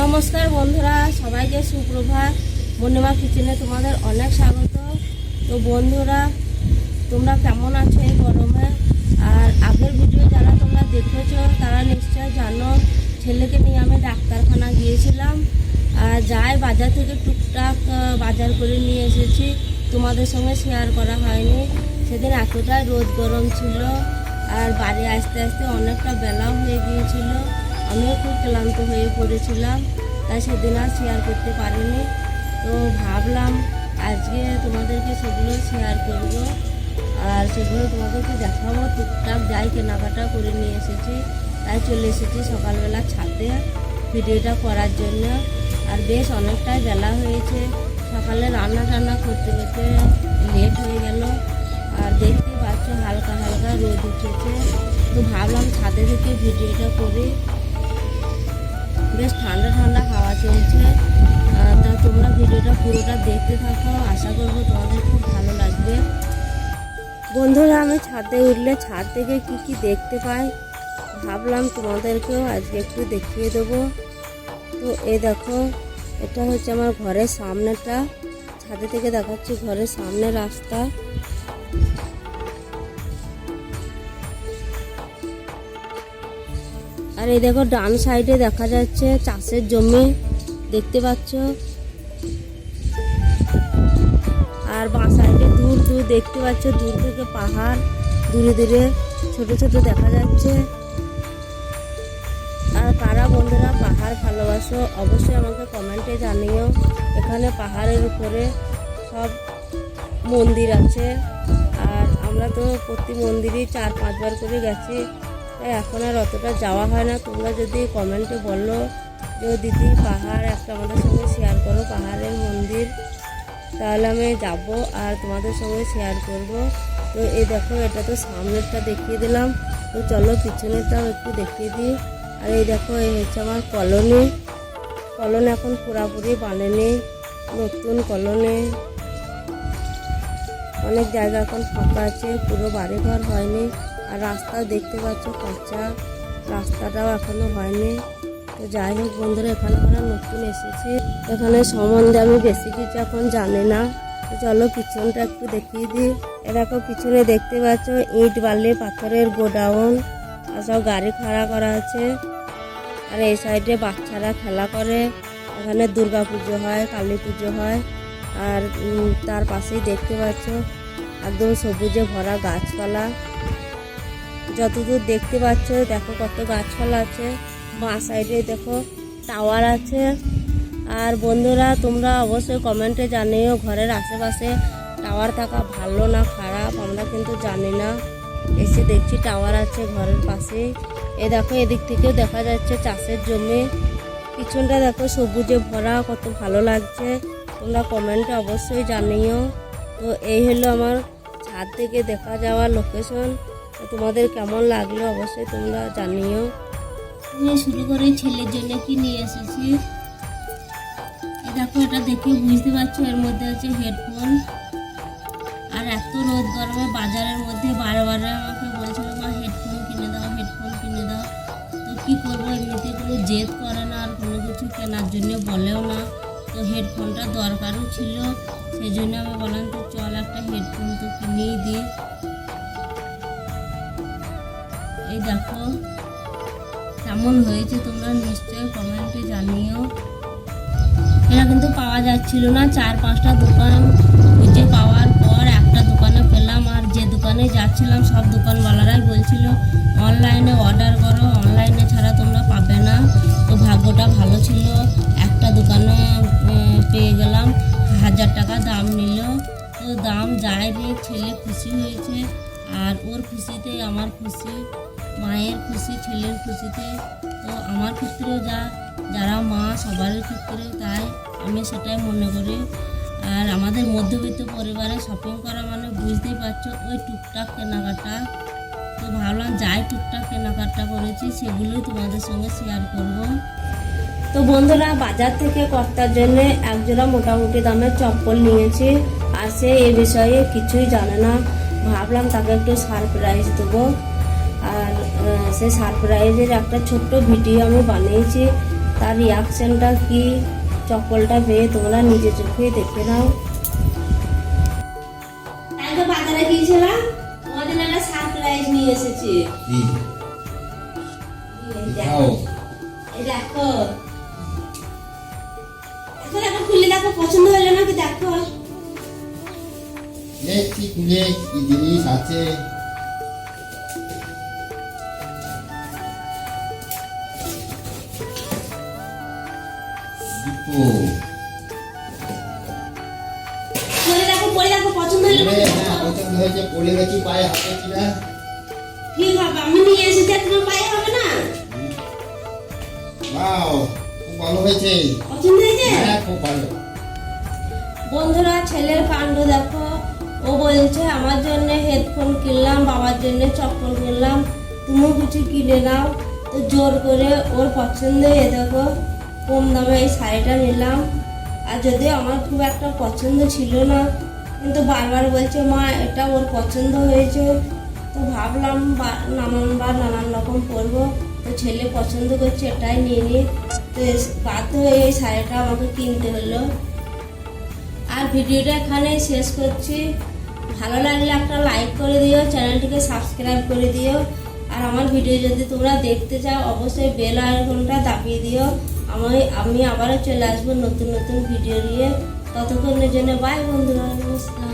নমস্কার বন্ধুরা, সবাইকে সুপ্রভাত। বর্ণিমা কিচেনে তোমাদের অনেক স্বাগত। তো বন্ধুরা, তোমরা কেমন আছো এই গরমে? আর আগের ভিডিও যারা তোমরা দেখেছো তারা নিশ্চয় জানো, ছেলেকে নিয়ে আমি ডাক্তারখানা গিয়েছিলাম। আর যাই বাজার থেকে টুকটাক বাজার করে নিয়ে এসেছি, তোমাদের সঙ্গে শেয়ার করা হয়নি। সেদিন এতটাই রোদ গরম ছিল, আর বাড়ি আসতে আসতে অনেকটা বেলাও হয়ে গিয়েছিল। আমিও খুব ক্লান্ত হয়ে পড়েছিলাম, তাই সেদিন আর শেয়ার করতে পারিনি। তো ভাবলাম আজকে তোমাদেরকে সেগুলো শেয়ার করব, আর সেগুলো তোমাদেরকে দেখাবো। টুকটাক যাই কেনাকাটা করে নিয়ে এসেছি, তাই চলে এসেছি সকালবেলা ছাদে ভিডিওটা করার জন্য। আর বেশ অনেকটাই বেলা হয়েছে, সকালে রান্না টান্না করতে করতে লেট হয়ে গেল। আর দেখতে পাচ্ছ হালকা হালকা রোদ উঠেছে, তো ভাবলাম ছাদে থেকে ভিডিওটা করি। বেশ ঠান্ডা ঠান্ডা হাওয়া চলছে। তা তোমরা ভিডিওটা পুরোটা দেখতে থাকো, আশা করবো তোমাদের খুব ভালো লাগবে। বন্ধুরা, আমি ছাদে উঠলে ছাদ থেকে কি কি দেখতে পাই ভাবলাম তোমাদেরকেও আজকে একটু দেখিয়ে দেবো। তো এই দেখো, এটা হচ্ছে আমার ঘরের সামনেটা। ছাদে থেকে দেখাচ্ছি ঘরের সামনে রাস্তা। আর এই দেখো ডান সাইডে দেখা যাচ্ছে চাষের জমি, দেখতে পাচ্ছ। আর বাঁ সাইডে দূর দূর দেখতে পাচ্ছ, দূর থেকে পাহাড় দূরে দূরে ছোট ছোট দেখা যাচ্ছে। আর কারা বন্ধুরা পাহাড় ভালোবাসো অবশ্যই আমাকে কমেন্টে জানিও। এখানে পাহাড়ের উপরে সব মন্দির আছে, আর আমরা তো প্রতি মন্দিরই 4-5 বার করে গেছি, তাই এখন আর অতটা যাওয়া হয় না। তোমরা যদি কমেন্টে বলো যে দিদি পাহাড় একটা আমাদের সঙ্গে শেয়ার করো, পাহাড়ের মন্দির, তাহলে আমি যাব আর তোমাদের সঙ্গে শেয়ার করব। তো এই দেখো, এটা তো সামনেরটা দেখিয়ে দিলাম, তো চলো পিছনেরটাও একটু দেখিয়ে দিই। আর এই দেখো, এই হচ্ছে আমার কলোনি। কলোনি এখন পুরাপুরি বানেনি, নতুন কলোনি। অনেক জায়গা এখন ফাঁকা আছে, পুরো বাড়িঘর হয়নি। আর রাস্তাও দেখতে পাচ্ছ কাঁচা, রাস্তাটাও এখনো হয়নি। তো যাই হোক বন্ধুরা, এখানে আমরা নতুন এসেছি, এখানে সম্বন্ধে আমি বেশি কিছু এখন জানি না। তো চলো পিছনটা একটু দেখিয়ে দিই। এরকম পিছনে দেখতে পাচ্ছ ইট বালি পাথরের গোডাউন, আর সব গাড়ি খাড়া করা আছে। আর এই সাইডে বাচ্চারা খেলা করে, এখানে দুর্গা পুজো হয়, কালী পুজো হয়। আর তার পাশেই দেখতে পাচ্ছ একদম সবুজে ভরা গাছপালা। যতদূর দেখতে পাচ্ছ দেখো কত গাছপালা আছে। বাঁ সাইডে দেখো টাওয়ার আছে। আর বন্ধুরা, তোমরা অবশ্যই কমেন্টে জানিও ঘরের আশেপাশে টাওয়ার থাকা ভালো না খারাপ, আমরা কিন্তু জানি না। এসে দেখছি টাওয়ার আছে ঘরের পাশে। এ দেখো, এদিক থেকেও দেখা যাচ্ছে চাষের জমি। পিছনটা দেখো সবুজে ভরা, কত ভালো লাগছে। তোমরা কমেন্টে অবশ্যই জানিও। তো এই হলো আমার ছাদ থেকে দেখা যাওয়া লোকেশন। তোমাদের কেমন লাগলো অবশ্যই তোমরা জানিও। শুরু করে ছেলের জন্য কি নিয়ে এসেছি দেখো, এটা দেখে বুঝতে পারছো এর মধ্যে আছে হেডফোন। আর এত রোদ গরমে বাজারের মধ্যে বারবার আমাকে বলছিল মা হেডফোন কিনে দাও, হেডফোন কিনে দাও। তো কী করবো, এমনিতে কোনো জেদ করে না, আর কোনো কিছু কেনার জন্য বলেও না। তো হেডফোনটা দরকারও ছিল, সেই জন্য আমি বললাম তো চল একটা হেডফোন তো কিনেই দিই। এই দেখো কেমন হয়েছে তোমরা নিশ্চয়ই কমেন্টে জানিও। এটা কিন্তু পাওয়া যাচ্ছিল না, 4-5টা দোকান খুঁজে পাওয়ার পর একটা দোকানে পেলাম। আর যে দোকানে যাচ্ছিলাম সব দোকানওয়ালারাই বলছিল অনলাইনে অর্ডার করো, অনলাইনে ছাড়া তোমরা পাবে না। তো ভাগ্যটা ভালো ছিল, একটা দোকানে পেয়ে গেলাম। 1000 টাকা দাম নিল। তো দাম যাই রে, ছেলে খুশি হয়েছে, আর ওর খুশিতে আমার খুশি, মায়ের খুশি ছেলের খুশিতে। তো আমার ক্ষেত্রেও যারা মা সবার ক্ষেত্রেও তাই, আমি সেটাই মনে করি। আর আমাদের মধ্যবিত্ত পরিবারে শপিং করা মানে বুঝতেই পারছো ওই টুকটাক কেনাকাটা। তো ভাবলাম যাই টুকটাক কেনাকাটা করেছি সেগুলোই তোমাদের সঙ্গে শেয়ার করব। তো বন্ধুরা, বাজার থেকে কর্তার জন্য একজোড়া মোটামুটি দামের চপ্পল নিয়েছি, আর সে এই বিষয়ে কিছুই জানে না। ভাবলাম তাকে একটু সারপ্রাইজ দেবো। আর সে সারপ্রাইজের একটা ছোট্ট ভিডিও আমি বানিয়েছি, তার রিয়াকশনটা কি চপ্পলটা পেয়ে তোমরা নিজে চোখে দেখে নাও। কালকে বাজারে গিয়েছিলাম, তোমাদের একটা সারপ্রাইজ নিয়ে এসেছি। এই দেখো, দেখো দেখো খুলে দেখো, পছন্দ হলো নাকি দেখো। দেখছি খুলে কি জিনিস আছে। পরে দেখো, পরে দেখো পছন্দ হলো নাকি দেখো। পছন্দ হয়েছে, পড়ে গেছি পায়ে হাতে কিনা। ঠিক হবে, আমি নিয়ে এসেছি, আর তোমার পায়ে হবে না। ওয়াও, খুব ভালো হয়েছে। পছন্দ হয়েছে? হ্যাঁ, খুব ভালো। বন্ধুরা, ছেলের কাণ্ড দেখো। ও বলছে আমার জন্য হেডফোন কিনলাম, বাবার জন্য চপ্পল কিনলাম, তুমিও কিছু কিনে নাও। তো জোর করে ওর পছন্দ হয়ে দেখো কম দামে এই শাড়িটা নিলাম। আর যদিও আমার খুব একটা পছন্দ ছিল না, কিন্তু বারবার বলছে মা এটা ওর পছন্দ হয়েছে। তো ভাবলাম নানান রকম পরবো, তো ছেলে পছন্দ করছে এটাই নিয়ে নিই। তো বাধ্য হয়ে এই শাড়িটা আমাকে কিনতে হলো। আর ভিডিওটা এখানে শেষ করছি। ভালো লাগলে একটা লাইক করে দিও, চ্যানেলটিকে সাবস্ক্রাইব করে দিও। আর আমার ভিডিও যদি তোমরা দেখতে চাও অবশ্যই বেল আইকনটা দাবিয়ে দিও। আমি আবারও চলে আসবো নতুন নতুন ভিডিও নিয়ে। ততক্ষণের জন্য বাই বন্ধুরা, নমস্কার।